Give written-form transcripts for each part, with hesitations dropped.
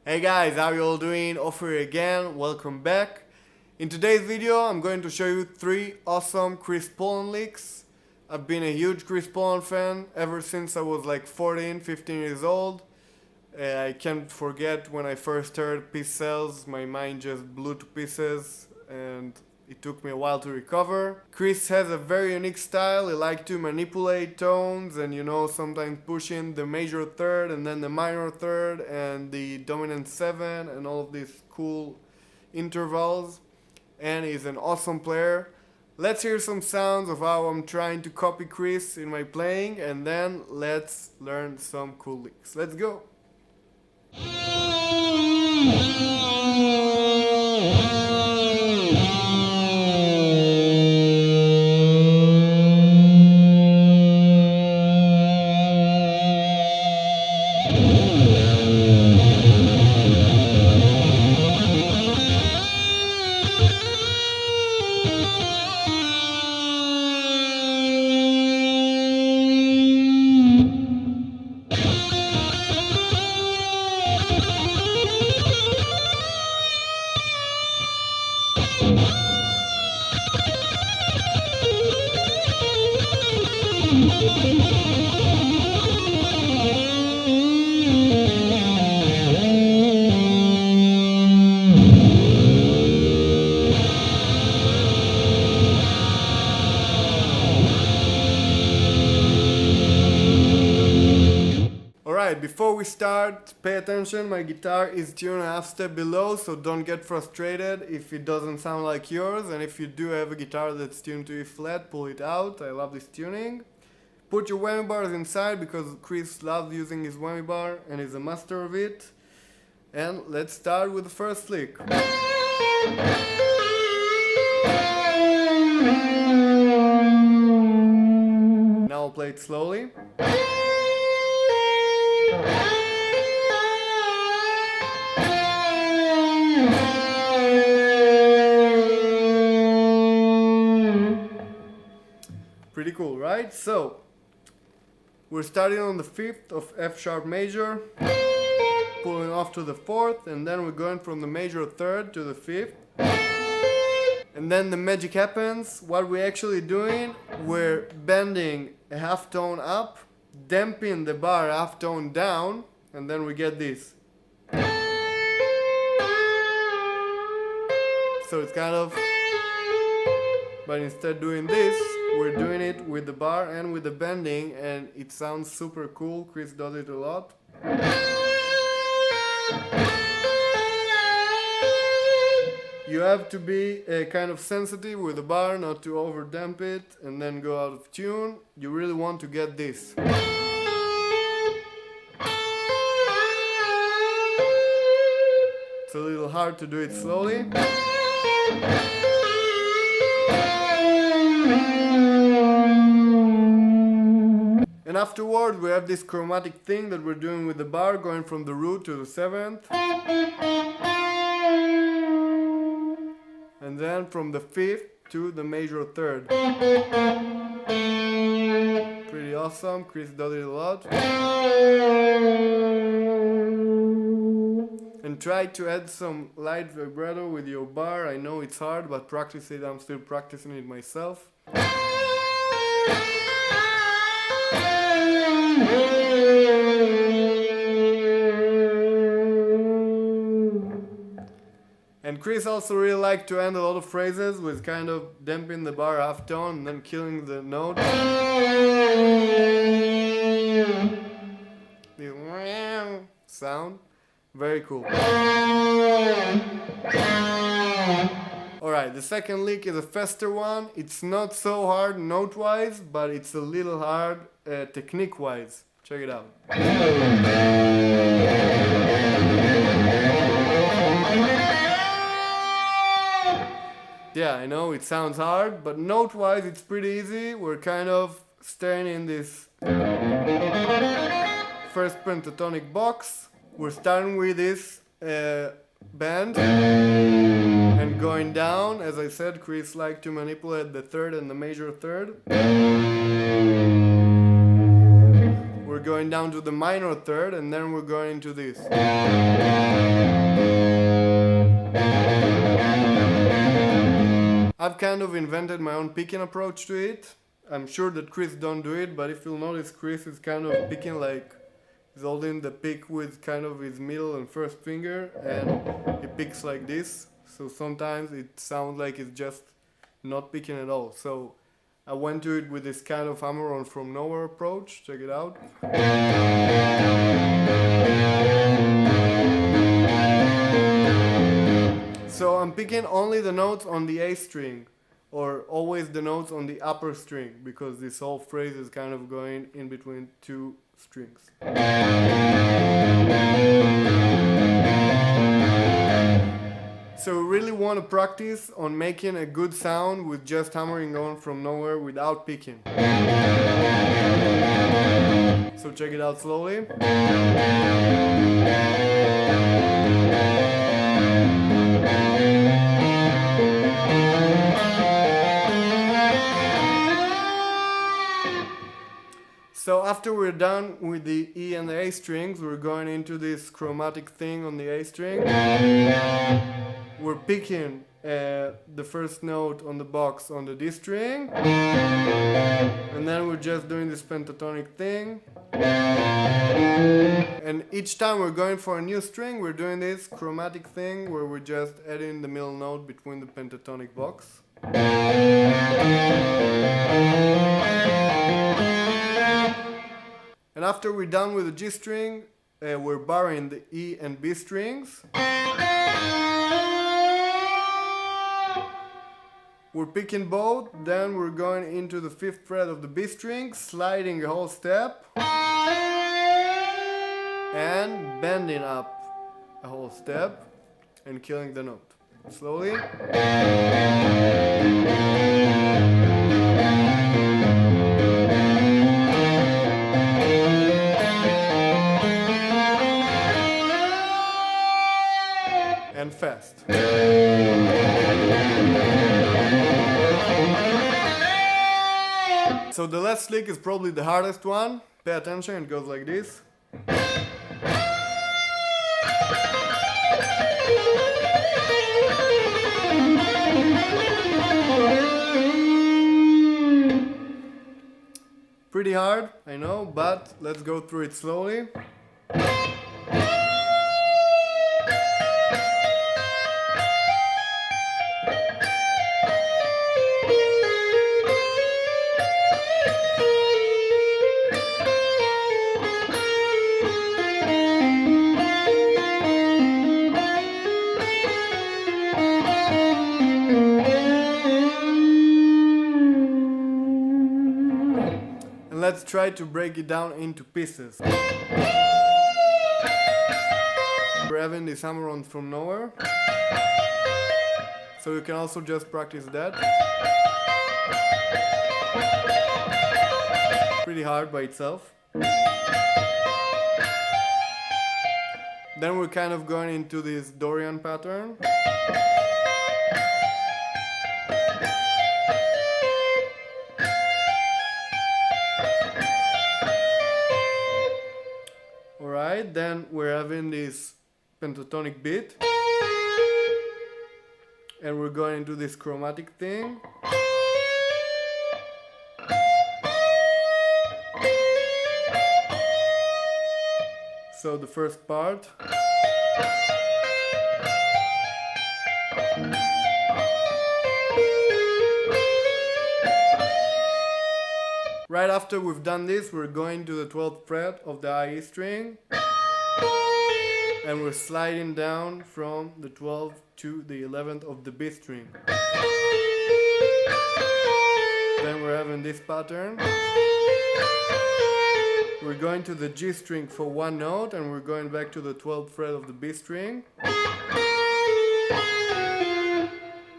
Hey guys, how you all doing? Ofer again, welcome back. In today's video I'm going to show you 3 awesome Chris Poland licks. I've been a huge Chris Poland fan ever since I was like 14, 15 years old. I can't forget when I first heard Peace Cells, my mind just blew to pieces and it took me a while to recover. Chris has a very unique style. He likes to manipulate tones and sometimes push in the major third and then the minor third and the dominant 7 and all of these cool intervals. And he's an awesome player. Let's hear some sounds of how I'm trying to copy Chris in my playing and then let's learn some cool licks. Let's go! Alright, before we start, pay attention, my guitar is tuned a half step below, so don't get frustrated if it doesn't sound like yours, and if you do have a guitar that's tuned to E flat, pull it out. I love this tuning. Put your whammy bars inside because Chris loves using his whammy bar and is a master of it. And let's start with the first lick. Now I'll play it slowly. Pretty cool, right? So, we're starting on the 5th of F sharp major, pulling off to the 4th, and then we're going from the major 3rd to the 5th. And then the magic happens. What we're actually doing, we're bending a half tone up, damping the bar half tone down, and then we get this. So it's kind of, but instead doing this, we're doing it with the bar and with the bending, and it sounds super cool. Chris does it a lot. You have to be kind of sensitive with the bar, not to over damp it and then go out of tune. You really want to get this. It's a little hard to do it slowly. And afterward we have this chromatic thing that we're doing with the bar, going from the root to the 7th. And then from the 5th to the major 3rd. Pretty awesome, Chris does it a lot. And try to add some light vibrato with your bar. I know it's hard, but practice it. I'm still practicing it myself. And Chris also really liked to end a lot of phrases with kind of damping the bar half tone and then killing the note. This sound. Very cool. Alright, the second lick is a faster one. It's not so hard note-wise, but it's a little hard technique-wise. Check it out. Yeah, I know it sounds hard, but note-wise it's pretty easy. We're kind of staying in this first pentatonic box. We're starting with this bend and going down. As I said, Chris liked to manipulate the 3rd and the major 3rd. We're going down to the minor 3rd and then we're going into this. I've kind of invented my own picking approach to it. I'm sure that Chris don't do it, but if you'll notice, Chris is kind of picking like he's holding the pick with kind of his middle and first finger, and he picks like this. So sometimes it sounds like it's just not picking at all. So I went to it with this kind of hammer on from nowhere approach. Check it out. So I'm picking only the notes on the A string, or always the notes on the upper string, because this whole phrase is kind of going in between two strings. So we really want to practice on making a good sound with just hammering on from nowhere without picking. So check it out slowly. So after we're done with the E and the A strings, we're going into this chromatic thing on the A string. We're picking the first note on the box on the D string, and then we're just doing this pentatonic thing. And each time we're going for a new string, we're doing this chromatic thing where we're just adding the middle note between the pentatonic box. And after we're done with the G string, we're barring the E and B strings. We're picking both, then we're going into the 5th fret of the B string, sliding a whole step, and bending up a whole step, and killing the note. Slowly. And fast. So the last lick is probably the hardest one. Pay attention, it goes like this. Pretty hard, I know, but let's go through it slowly. Let's try to break it down into pieces. We're having this hammer-on from nowhere, so you can also just practice that. Pretty hard by itself. Then we're kind of going into this Dorian pattern. Alright, then we're having this pentatonic beat, and we're going into this chromatic thing. So the first part. Right after we've done this, we're going to the 12th fret of the I string, and we're sliding down from the 12th to the 11th of the B string. Then we're having this pattern. We're going to the G string for one note, and we're going back to the 12th fret of the B string,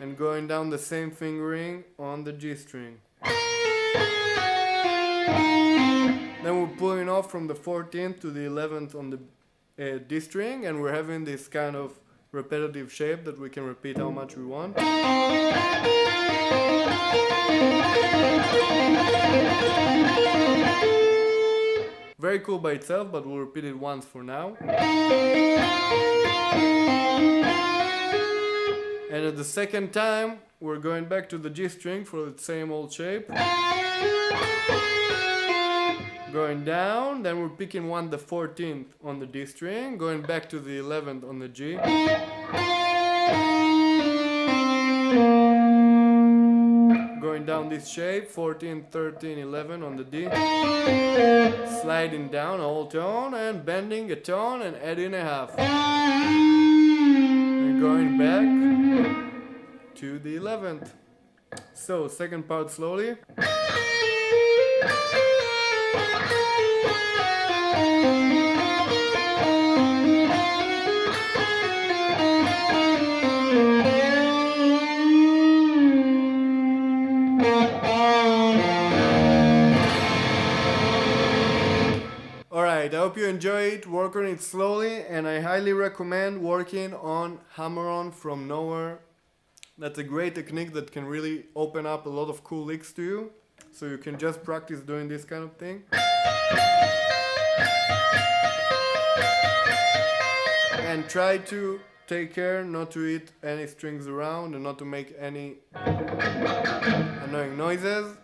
and going down the same fingering on the G string. Then we're pulling off from the 14th to the 11th on the D string, and we're having this kind of repetitive shape that we can repeat how much we want. Very cool by itself, but we'll repeat it once for now. And at the second time, we're going back to the G string for the same old shape. Going down, then we're picking the 14th on the D string, going back to the 11th on the G. Going down this shape, 14, 13, 11 on the D. Sliding down a whole tone and bending a tone and adding a half. And going back to the 11th. So, second part slowly. Alright, I hope you enjoy it, work on it slowly, and I highly recommend working on hammer-on from nowhere. That's a great technique that can really open up a lot of cool licks to you, so you can just practice doing this kind of thing. And try to take care not to hit any strings around and not to make any annoying noises.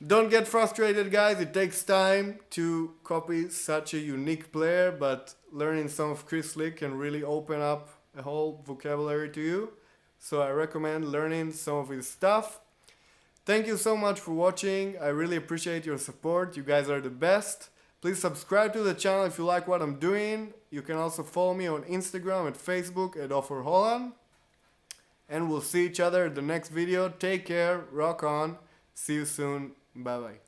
Don't get frustrated, guys, it takes time to copy such a unique player, but learning some of Chris' lick can really open up a whole vocabulary to you. So I recommend learning some of his stuff. Thank you so much for watching, I really appreciate your support, you guys are the best. Please subscribe to the channel if you like what I'm doing. You can also follow me on Instagram and Facebook at Oferholan. And we'll see each other at the next video. Take care, rock on, see you soon, bye bye.